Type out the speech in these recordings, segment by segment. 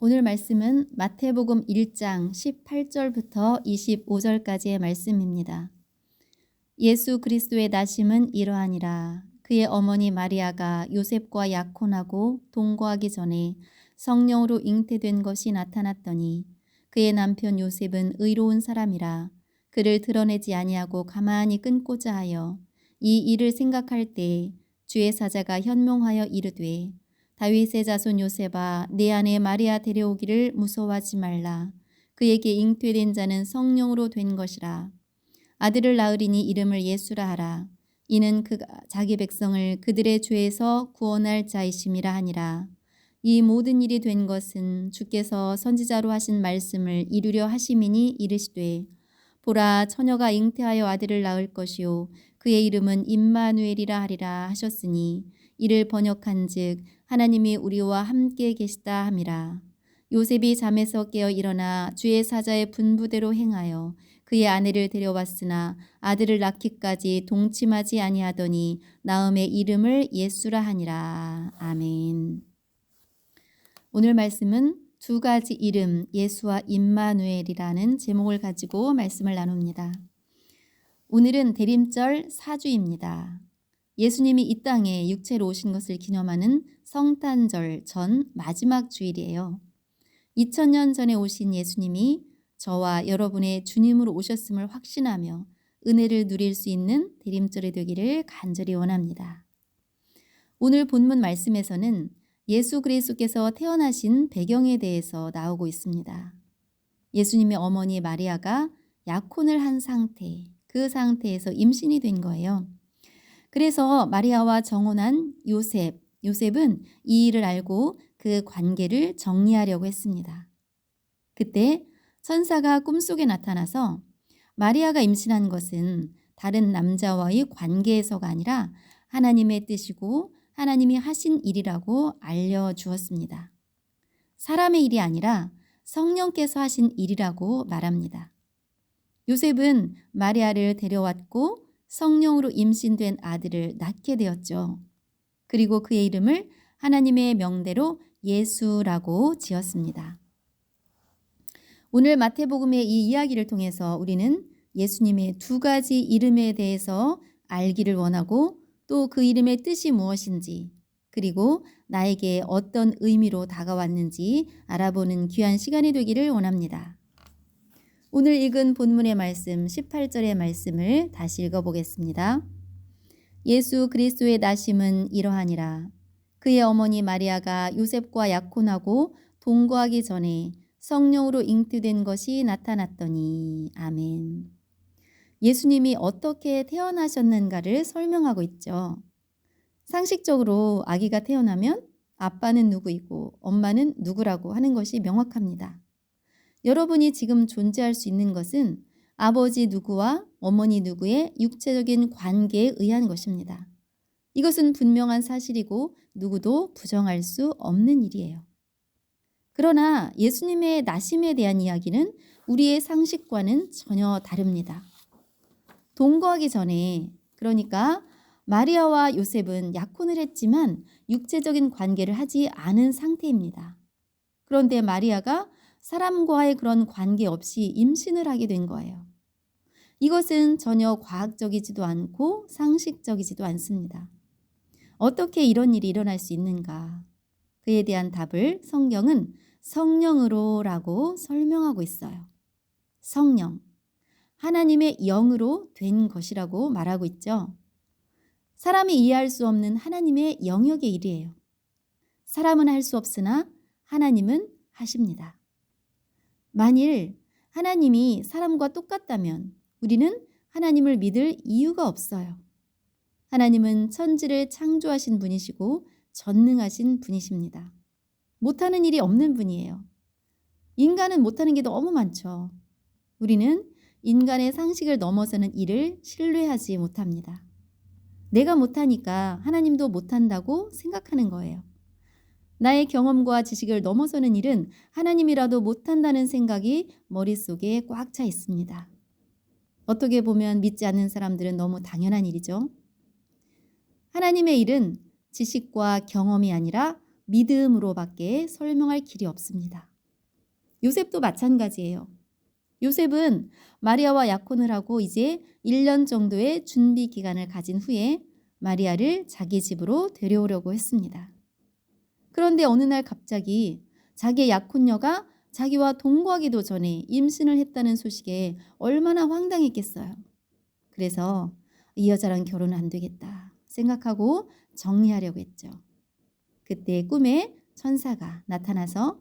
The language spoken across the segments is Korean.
오늘 말씀은 마태복음 1장 18절부터 25절까지의 말씀입니다. 예수 그리스도의 나심은 이러하니라. 그의 어머니 마리아가 요셉과 약혼하고 동거하기 전에 성령으로 잉태된 것이 나타났더니 그의 남편 요셉은 의로운 사람이라 그를 드러내지 아니하고 가만히 끊고자 하여 이 일을 생각할 때 주의 사자가 현몽하여 이르되 다윗의 자손 요셉아 내 아내 마리아 데려오기를 무서워하지 말라. 그에게 잉태된 자는 성령으로 된 것이라. 아들을 낳으리니 이름을 예수라 하라. 이는 그가 자기 백성을 그들의 죄에서 구원할 자이심이라 하니라. 이 모든 일이 된 것은 주께서 선지자로 하신 말씀을 이루려 하심이니 이르시되 보라 처녀가 잉태하여 아들을 낳을 것이요 그의 이름은 임마누엘이라 하리라 하셨으니 이를 번역한즉 하나님이 우리와 함께 계시다 함이라. 요셉이 잠에서 깨어 일어나 주의 사자의 분부대로 행하여 그의 아내를 데려왔으나 아들을 낳기까지 동침하지 아니하더니 낳음의 이름을 예수라 하니라. 아멘. 오늘 말씀은 두 가지 이름 예수와 임마누엘이라는 제목을 가지고 말씀을 나눕니다. 오늘은 대림절 4주입니다. 예수님이 이 땅에 육체로 오신 것을 기념하는 성탄절 전 마지막 주일이에요. 2000년 전에 오신 예수님이 저와 여러분의 주님으로 오셨음을 확신하며 은혜를 누릴 수 있는 대림절이 되기를 간절히 원합니다. 오늘 본문 말씀에서는 예수 그리스도께서 태어나신 배경에 대해서 나오고 있습니다. 예수님의 어머니 마리아가 약혼을 한 상태, 그 상태에서 임신이 된 거예요. 그래서 마리아와 정혼한 요셉은 이 일을 알고 그 관계를 정리하려고 했습니다. 그때 천사가 꿈속에 나타나서 마리아가 임신한 것은 다른 남자와의 관계에서가 아니라 하나님의 뜻이고 하나님이 하신 일이라고 알려주었습니다. 사람의 일이 아니라 성령께서 하신 일이라고 말합니다. 요셉은 마리아를 데려왔고 성령으로 임신된 아들을 낳게 되었죠. 그리고 그의 이름을 하나님의 명대로 예수라고 지었습니다. 오늘 마태복음의 이 이야기를 통해서 우리는 예수님의 두 가지 이름에 대해서 알기를 원하고 또 그 이름의 뜻이 무엇인지 그리고 나에게 어떤 의미로 다가왔는지 알아보는 귀한 시간이 되기를 원합니다. 오늘 읽은 본문의 말씀 18절의 말씀을 다시 읽어보겠습니다. 예수 그리스도의 나심은 이러하니라. 그의 어머니 마리아가 요셉과 약혼하고 동거하기 전에 성령으로 잉태된 것이 나타났더니. 아멘. 예수님이 어떻게 태어나셨는가를 설명하고 있죠. 상식적으로 아기가 태어나면 아빠는 누구이고 엄마는 누구라고 하는 것이 명확합니다. 여러분이 지금 존재할 수 있는 것은 아버지 누구와 어머니 누구의 육체적인 관계에 의한 것입니다. 이것은 분명한 사실이고 누구도 부정할 수 없는 일이에요. 그러나 예수님의 나심에 대한 이야기는 우리의 상식과는 전혀 다릅니다. 동거하기 전에, 그러니까 마리아와 요셉은 약혼을 했지만 육체적인 관계를 하지 않은 상태입니다. 그런데 마리아가 사람과의 그런 관계 없이 임신을 하게 된 거예요. 이것은 전혀 과학적이지도 않고 상식적이지도 않습니다. 어떻게 이런 일이 일어날 수 있는가? 그에 대한 답을 성경은 성령으로라고 설명하고 있어요. 성령, 하나님의 영으로 된 것이라고 말하고 있죠. 사람이 이해할 수 없는 하나님의 영역의 일이에요. 사람은 할 수 없으나 하나님은 하십니다. 만일 하나님이 사람과 똑같다면 우리는 하나님을 믿을 이유가 없어요. 하나님은 천지를 창조하신 분이시고 전능하신 분이십니다. 못하는 일이 없는 분이에요. 인간은 못하는 게 너무 많죠. 우리는 인간의 상식을 넘어서는 일을 신뢰하지 못합니다. 내가 못하니까 하나님도 못한다고 생각하는 거예요. 나의 경험과 지식을 넘어서는 일은 하나님이라도 못한다는 생각이 머릿속에 꽉 차 있습니다. 어떻게 보면 믿지 않는 사람들은 너무 당연한 일이죠. 하나님의 일은 지식과 경험이 아니라 믿음으로밖에 설명할 길이 없습니다. 요셉도 마찬가지예요. 요셉은 마리아와 약혼을 하고 이제 1년 정도의 준비 기간을 가진 후에 마리아를 자기 집으로 데려오려고 했습니다. 그런데 어느 날 갑자기 자기의 약혼녀가 자기와 동거하기도 전에 임신을 했다는 소식에 얼마나 황당했겠어요. 그래서 이 여자랑 결혼은 안 되겠다 생각하고 정리하려고 했죠. 그때 꿈에 천사가 나타나서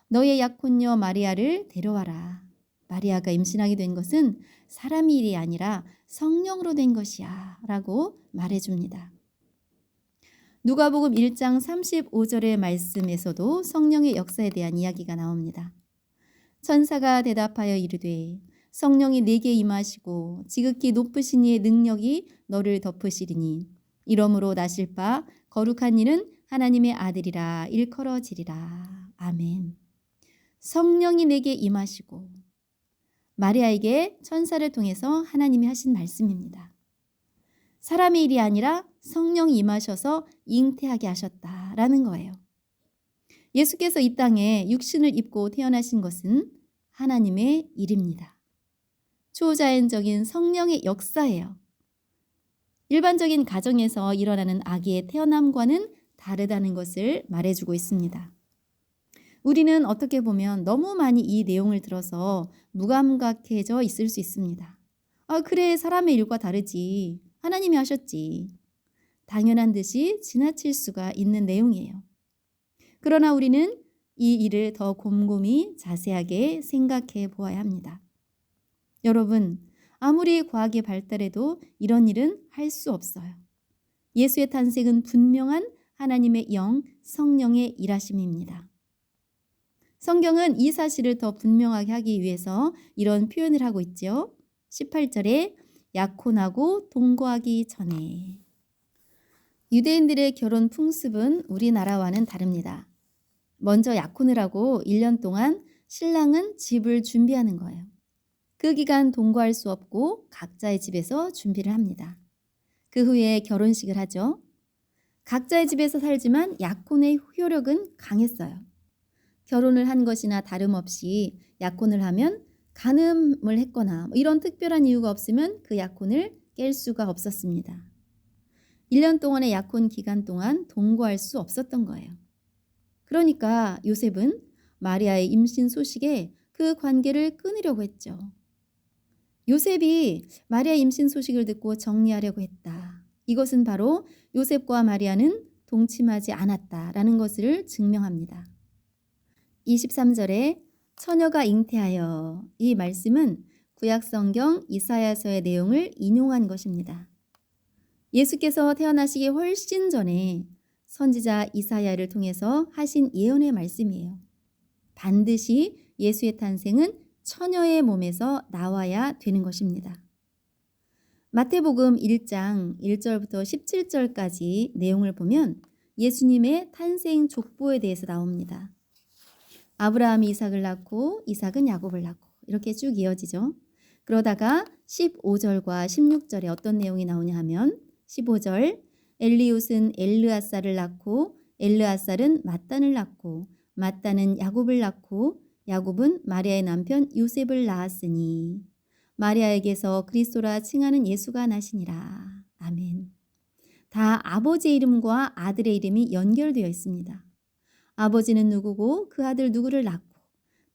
너의 약혼녀 마리아를 데려와라. 마리아가 임신하게 된 것은 사람의 일이 아니라 성령으로 된 것이야 라고 말해줍니다. 누가복음 1장 35절의 말씀에서도 성령의 역사에 대한 이야기가 나옵니다. 천사가 대답하여 이르되 성령이 내게 임하시고 지극히 높으신 이의 능력이 너를 덮으시리니 이러므로 나실 바 거룩한 이는 하나님의 아들이라 일컬어지리라. 아멘. 성령이 내게 임하시고 마리아에게 천사를 통해서 하나님이 하신 말씀입니다. 사람의 일이 아니라 성령이 임하셔서 잉태하게 하셨다라는 거예요. 예수께서 이 땅에 육신을 입고 태어나신 것은 하나님의 일입니다. 초자연적인 성령의 역사예요. 일반적인 가정에서 일어나는 아기의 태어남과는 다르다는 것을 말해주고 있습니다. 우리는 어떻게 보면 너무 많이 이 내용을 들어서 무감각해져 있을 수 있습니다. 그래, 사람의 일과 다르지. 하나님이 하셨지. 당연한 듯이 지나칠 수가 있는 내용이에요. 그러나 우리는 이 일을 더 곰곰이 자세하게 생각해 보아야 합니다. 여러분, 아무리 과학이 발달해도 이런 일은 할 수 없어요. 예수의 탄생은 분명한 하나님의 영, 성령의 일하심입니다. 성경은 이 사실을 더 분명하게 하기 위해서 이런 표현을 하고 있죠. 18절에 약혼하고 동거하기 전에. 유대인들의 결혼 풍습은 우리나라와는 다릅니다. 먼저 약혼을 하고 1년 동안 신랑은 집을 준비하는 거예요. 그 기간 동거할 수 없고 각자의 집에서 준비를 합니다. 그 후에 결혼식을 하죠. 각자의 집에서 살지만 약혼의 효력은 강했어요. 결혼을 한 것이나 다름없이 약혼을 하면 간음을 했거나 이런 특별한 이유가 없으면 그 약혼을 깰 수가 없었습니다. 1년 동안의 약혼 기간 동안 동거할 수 없었던 거예요. 그러니까 요셉은 마리아의 임신 소식에 그 관계를 끊으려고 했죠. 요셉이 마리아 임신 소식을 듣고 정리하려고 했다. 이것은 바로 요셉과 마리아는 동침하지 않았다라는 것을 증명합니다. 23절에 처녀가 잉태하여, 이 말씀은 구약성경 이사야서의 내용을 인용한 것입니다. 예수께서 태어나시기 훨씬 전에 선지자 이사야를 통해서 하신 예언의 말씀이에요. 반드시 예수의 탄생은 처녀의 몸에서 나와야 되는 것입니다. 마태복음 1장 1절부터 17절까지 내용을 보면 예수님의 탄생 족보에 대해서 나옵니다. 아브라함이 이삭을 낳고 이삭은 야곱을 낳고 이렇게 쭉 이어지죠. 그러다가 15절과 16절에 어떤 내용이 나오냐 하면 15절 엘리웃은 엘르아살을 낳고 엘르아살은 mat단을 낳고 mat단은 야곱을 낳고 야곱은 마리아의 남편 요셉을 낳았으니 마리아에게서 그리스도라 칭하는 예수가 나시니라. 아멘. 다 아버지의 이름과 아들의 이름이 연결되어 있습니다. 아버지는 누구고 그 아들 누구를 낳고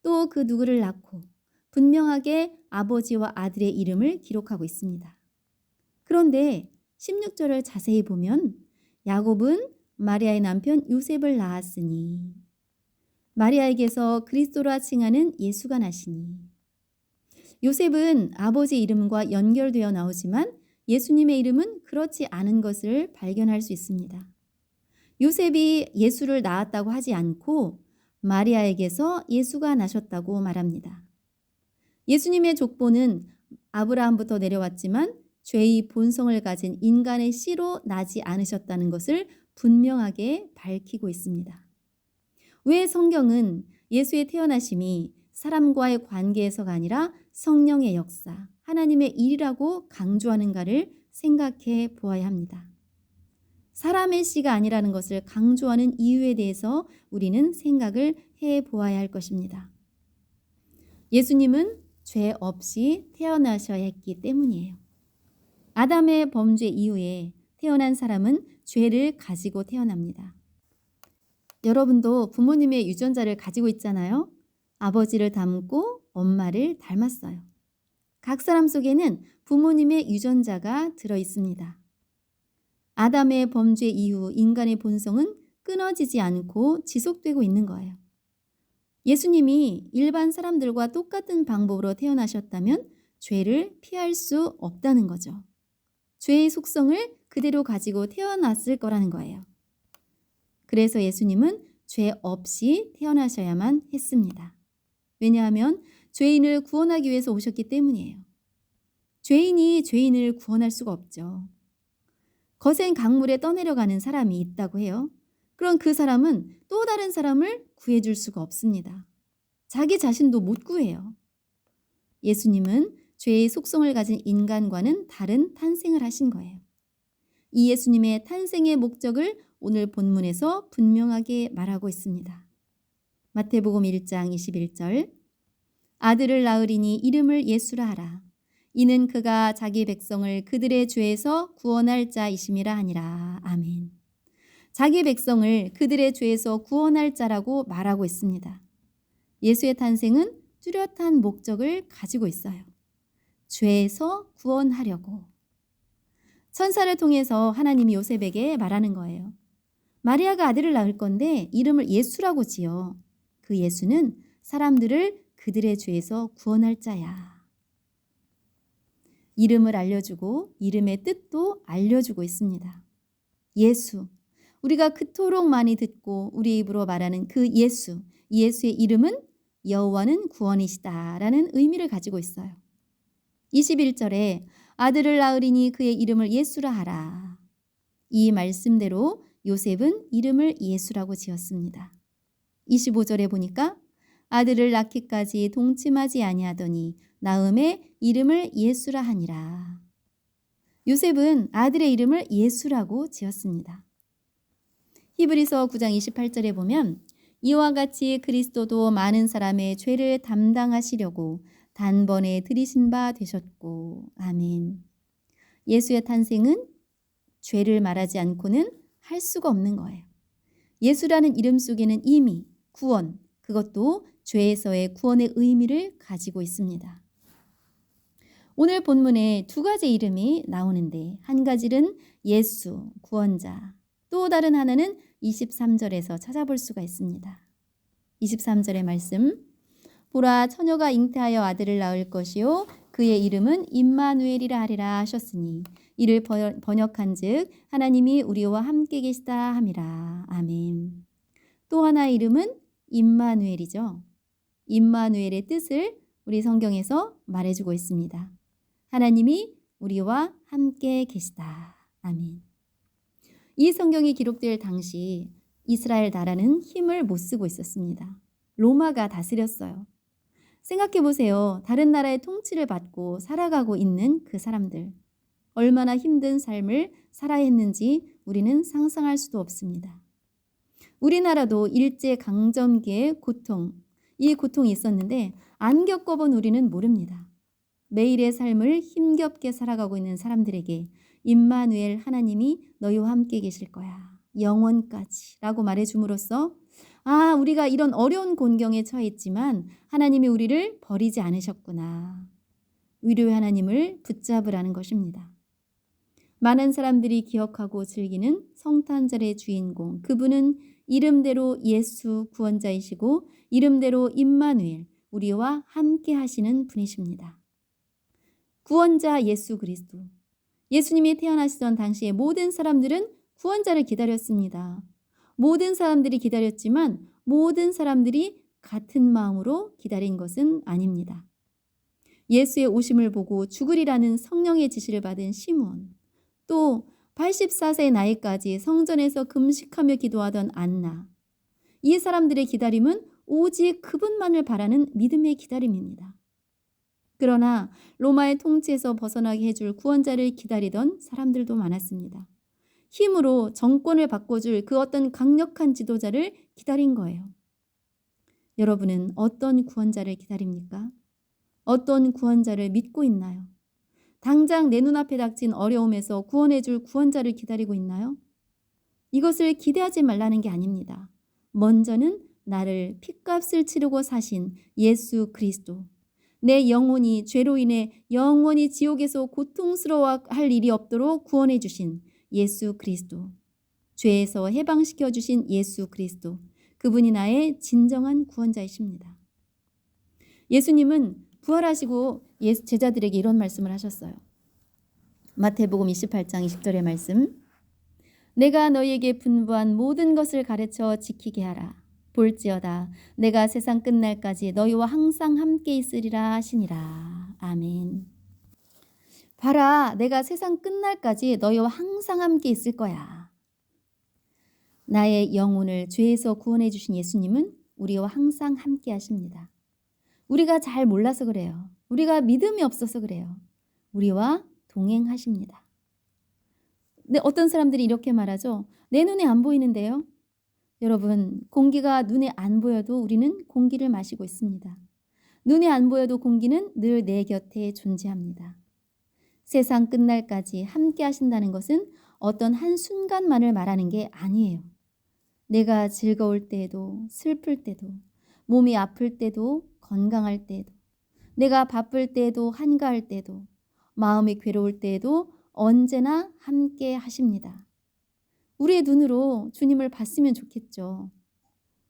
또 그 누구를 낳고 분명하게 아버지와 아들의 이름을 기록하고 있습니다. 그런데 16절을 자세히 보면 야곱은 마리아의 남편 요셉을 낳았으니 마리아에게서 그리스도라 칭하는 예수가 나시니. 요셉은 아버지 이름과 연결되어 나오지만 예수님의 이름은 그렇지 않은 것을 발견할 수 있습니다. 요셉이 예수를 낳았다고 하지 않고 마리아에게서 예수가 나셨다고 말합니다. 예수님의 족보는 아브라함부터 내려왔지만 죄의 본성을 가진 인간의 씨로 나지 않으셨다는 것을 분명하게 밝히고 있습니다. 왜 성경은 예수의 태어나심이 사람과의 관계에서가 아니라 성령의 역사, 하나님의 일이라고 강조하는가를 생각해 보아야 합니다. 사람의 씨가 아니라는 것을 강조하는 이유에 대해서 우리는 생각을 해 보아야 할 것입니다. 예수님은 죄 없이 태어나셔야 했기 때문이에요. 아담의 범죄 이후에 태어난 사람은 죄를 가지고 태어납니다. 여러분도 부모님의 유전자를 가지고 있잖아요. 아버지를 닮고 엄마를 닮았어요. 각 사람 속에는 부모님의 유전자가 들어 있습니다. 아담의 범죄 이후 인간의 본성은 끊어지지 않고 지속되고 있는 거예요. 예수님이 일반 사람들과 똑같은 방법으로 태어나셨다면 죄를 피할 수 없다는 거죠. 죄의 속성을 그대로 가지고 태어났을 거라는 거예요. 그래서 예수님은 죄 없이 태어나셔야만 했습니다. 왜냐하면 죄인을 구원하기 위해서 오셨기 때문이에요. 죄인이 죄인을 구원할 수가 없죠. 거센 강물에 떠내려가는 사람이 있다고 해요. 그럼 그 사람은 또 다른 사람을 구해줄 수가 없습니다. 자기 자신도 못 구해요. 예수님은 죄의 속성을 가진 인간과는 다른 탄생을 하신 거예요. 이 예수님의 탄생의 목적을 오늘 본문에서 분명하게 말하고 있습니다. 마태복음 1장 21절 아들을 낳으리니 이름을 예수라 하라. 이는 그가 자기 백성을 그들의 죄에서 구원할 자이심이라 하니라. 아멘. 자기 백성을 그들의 죄에서 구원할 자라고 말하고 있습니다. 예수의 탄생은 뚜렷한 목적을 가지고 있어요. 죄에서 구원하려고. 천사를 통해서 하나님이 요셉에게 말하는 거예요. 마리아가 아들을 낳을 건데 이름을 예수라고 지어. 그 예수는 사람들을 그들의 죄에서 구원할 자야. 이름을 알려주고 이름의 뜻도 알려주고 있습니다. 예수. 우리가 그토록 많이 듣고 우리 입으로 말하는 그 예수. 예수의 이름은 여호와는 구원이시다라는 의미를 가지고 있어요. 21절에 아들을 낳으리니 그의 이름을 예수라 하라. 이 말씀대로 요셉은 이름을 예수라고 지었습니다. 25절에 보니까 아들을 낳기까지 동침하지 아니하더니 낳음에 이름을 예수라 하니라. 요셉은 아들의 이름을 예수라고 지었습니다. 히브리서 9장 28절에 보면 이와 같이 그리스도도 많은 사람의 죄를 담당하시려고 단번에 들이신 바 되셨고. 아멘. 예수의 탄생은 죄를 말하지 않고는 할 수가 없는 거예요. 예수라는 이름 속에는 이미 구원, 그것도 죄에서의 구원의 의미를 가지고 있습니다. 오늘 본문에 두 가지 이름이 나오는데 한 가지는 예수, 구원자, 또 다른 하나는 23절에서 찾아볼 수가 있습니다. 23절의 말씀 보라 처녀가 잉태하여 아들을 낳을 것이요 그의 이름은 임마누엘이라 하리라 하셨으니 이를 번역한즉 하나님이 우리와 함께 계시다 함이라. 아멘. 또 하나의 이름은 임마누엘이죠. 임마누엘의 뜻을 우리 성경에서 말해주고 있습니다. 하나님이 우리와 함께 계시다. 아멘. 이 성경이 기록될 당시 이스라엘 나라는 힘을 못 쓰고 있었습니다. 로마가 다스렸어요. 생각해 보세요. 다른 나라의 통치를 받고 살아가고 있는 그 사람들. 얼마나 힘든 삶을 살아야 했는지 우리는 상상할 수도 없습니다. 우리나라도 일제강점기의 고통, 이 고통이 있었는데 안 겪어본 우리는 모릅니다. 매일의 삶을 힘겹게 살아가고 있는 사람들에게 임마누엘 하나님이 너희와 함께 계실 거야. 영원까지 라고 말해줌으로써 우리가 이런 어려운 곤경에 처해 있지만 하나님이 우리를 버리지 않으셨구나. 위로의 하나님을 붙잡으라는 것입니다. 많은 사람들이 기억하고 즐기는 성탄절의 주인공, 그분은 이름대로 예수 구원자이시고 이름대로 임마누엘, 우리와 함께 하시는 분이십니다. 구원자 예수 그리스도. 예수님이 태어나시던 당시에 모든 사람들은 구원자를 기다렸습니다. 모든 사람들이 기다렸지만 모든 사람들이 같은 마음으로 기다린 것은 아닙니다. 예수의 오심을 보고 죽으리라는 성령의 지시를 받은 시므온, 또 84세의 나이까지 성전에서 금식하며 기도하던 안나, 이 사람들의 기다림은 오직 그분만을 바라는 믿음의 기다림입니다. 그러나 로마의 통치에서 벗어나게 해줄 구원자를 기다리던 사람들도 많았습니다. 힘으로 정권을 바꿔줄 그 어떤 강력한 지도자를 기다린 거예요. 여러분은 어떤 구원자를 기다립니까? 어떤 구원자를 믿고 있나요? 당장 내 눈앞에 닥친 어려움에서 구원해줄 구원자를 기다리고 있나요? 이것을 기대하지 말라는 게 아닙니다. 먼저는 나를 핏값을 치르고 사신 예수 그리스도, 내 영혼이 죄로 인해 영원히 지옥에서 고통스러워할 일이 없도록 구원해 주신 예수 그리스도, 죄에서 해방시켜 주신 예수 그리스도, 그분이 나의 진정한 구원자이십니다. 예수님은 부활하시고 제자들에게 이런 말씀을 하셨어요. 마태복음 28장 20절의 말씀. 내가 너희에게 분부한 모든 것을 가르쳐 지키게 하라. 볼지어다 내가 세상 끝날까지 너희와 항상 함께 있으리라 하시니라. 아멘. 봐라, 내가 세상 끝날까지 너희와 항상 함께 있을 거야. 나의 영혼을 죄에서 구원해 주신 예수님은 우리와 항상 함께 하십니다. 우리가 잘 몰라서 그래요. 우리가 믿음이 없어서 그래요. 우리와 동행하십니다. 근데 어떤 사람들이 이렇게 말하죠. 내 눈에 안 보이는데요. 여러분, 공기가 눈에 안 보여도 우리는 공기를 마시고 있습니다. 눈에 안 보여도 공기는 늘 내 곁에 존재합니다. 세상 끝날까지 함께 하신다는 것은 어떤 한순간만을 말하는 게 아니에요. 내가 즐거울 때에도 슬플 때도 몸이 아플 때도 건강할 때에도 내가 바쁠 때에도 한가할 때도 마음이 괴로울 때에도 언제나 함께 하십니다. 우리의 눈으로 주님을 봤으면 좋겠죠.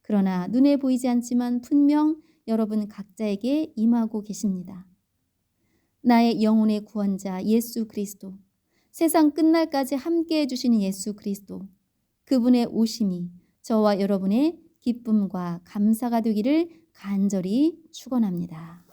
그러나 눈에 보이지 않지만 분명 여러분 각자에게 임하고 계십니다. 나의 영혼의 구원자 예수 그리스도, 세상 끝날까지 함께 해주시는 예수 그리스도, 그분의 오심이 저와 여러분의 기쁨과 감사가 되기를 간절히 축원합니다.